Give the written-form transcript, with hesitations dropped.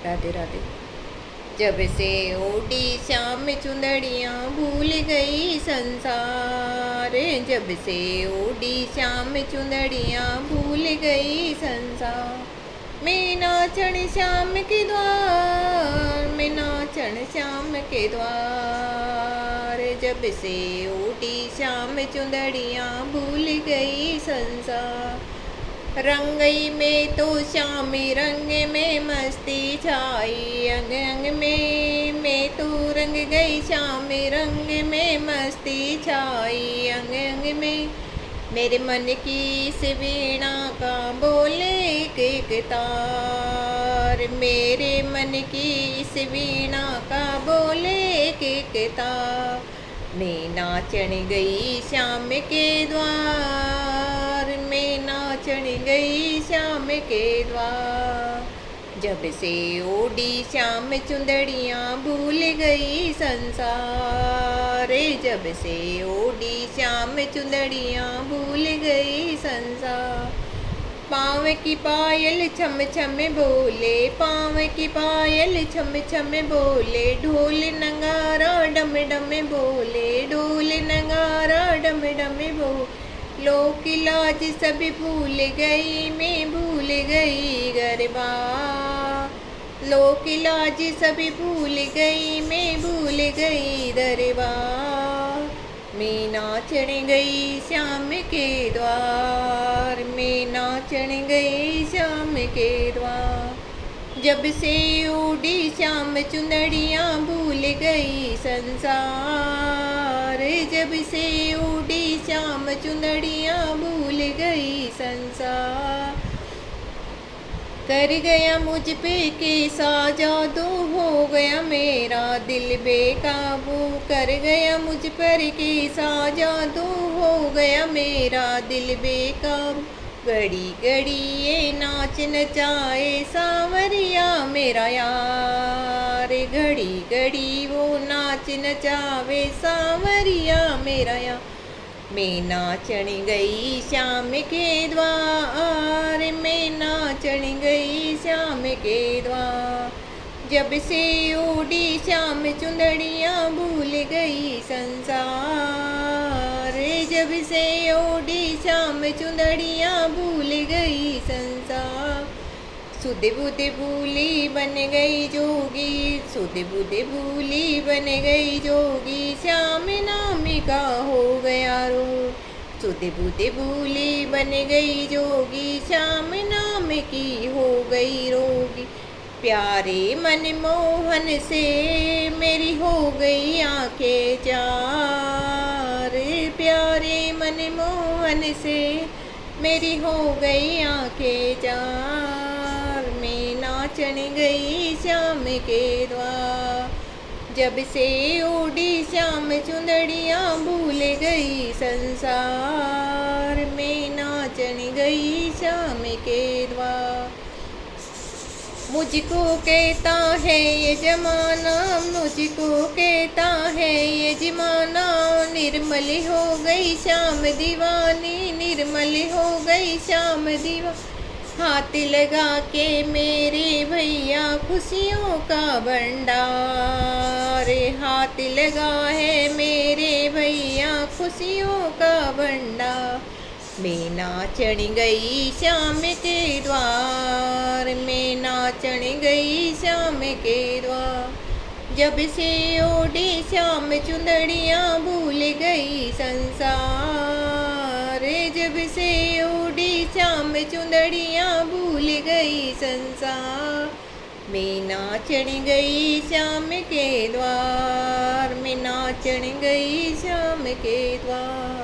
राधे राधे। जब से ओढ़ी शाम चुंदड़ियाँ भूल गई संसार, जब से ओढ़ी शाम चुंदड़ियाँ भूल गई संसार। मैं नाचण श्याम के द्वार, मैं नाचण श्याम के द्वार, जब से ओढ़ी शाम चुंदड़ियाँ भूल गई संसार। रंगई में तो श्यामी रंग में मस्ती छाई, अंग अंग में मैं तो रंग गई श्यामी रंग में मस्ती छाई, अंग अंग में मेरे मन की इस वीणा का बोले एक एक तार, मेरे मन की इस वीणा का बोले एक एक तार। मैं नाचण गई श्याम के द्वार, मैं नाचण गई श्याम के द्वार, जब से ओढ़ी श्याम चुंदड़ियाँ भूल गई संसार, जब से ओढ़ी श्याम चुंदड़ियाँ भूल गई संसार। पाँव की पायल छम छम बोले, पाँव की पायल छम छम बोले, ढोल नगारा डम डम बोले, ढोल नगारा डम डम बोले। लोक लाज सभी भूल गई, मैं भूल गई गरबा, लोक लाज सभी भूल गई, मैं भूल गई दरबा। मैं नाचण गई श्याम के द्वार, मैं नाचण गई श्याम के द्वार, जब से ओढ़ी श्याम चुंदड़ियाँ भूल गई संसार, जब से ओढ़ी श्याम चुंदड़ियाँ भूल गई संसार। कर गया मुझ पे कैसा जादू, हो गया मेरा दिल बेकाबू, कर गया मुझ पर कैसा जादू, हो गया मेरा दिल बेकाबू। घड़ी घड़ी ये नाच नचाए सांवरिया मेरा यार, घड़ी घड़ी वो नाच नचावे सांवरिया मेरा यार। मैं नाचण गई श्याम के द्वार, मैं नाचण गई श्याम के द्वार, जब से ओढ़ी श्याम चुंदड़ियाँ भूल गई संसार, जब से ओढ़ी श्याम चुंदड़ियाँ भूल गई संसार। सुध बुध भूली बन गई जोगी, सुध बुध भूली बन गई जोगी, श्याम नाम का हो गया रो। सुध बुध भूली बन गई जोगी, श्याम नाम की हो गई रोगी। प्यारे मनमोहन से मेरी हो गई आंखें चार, प्यारे मनमोहन से मेरी हो गई आंखें चार। मैं नाचण गई श्याम के द्वार, जब से ओढ़ी श्याम चुंदड़ियाँ भूल गई संसार, मैं नाचण गई श्याम के द्वार। मुझको कहता है ये जमाना, मुझको कहता है ये जमाना, निर्मल हो गई श्याम दीवानी, निर्मल हो गई श्याम दीवानी। हाथ लगा के मेरे भैया खुशियों का भंडार, हाथ लगा है मेरे भैया खुशियों का भंडार। मैं नाचण गई श्याम के द्वार, मैं नाचण गई श्याम के द्वार, जब से ओढ़ी श्याम चुंदड़ियाँ भूल गई संसार, जब से ओढ़ी श्याम चुंदड़ियाँ भूल गई संसार। मैं नाचण गई श्याम के द्वार, मैं नाचण गई श्याम के द्वार।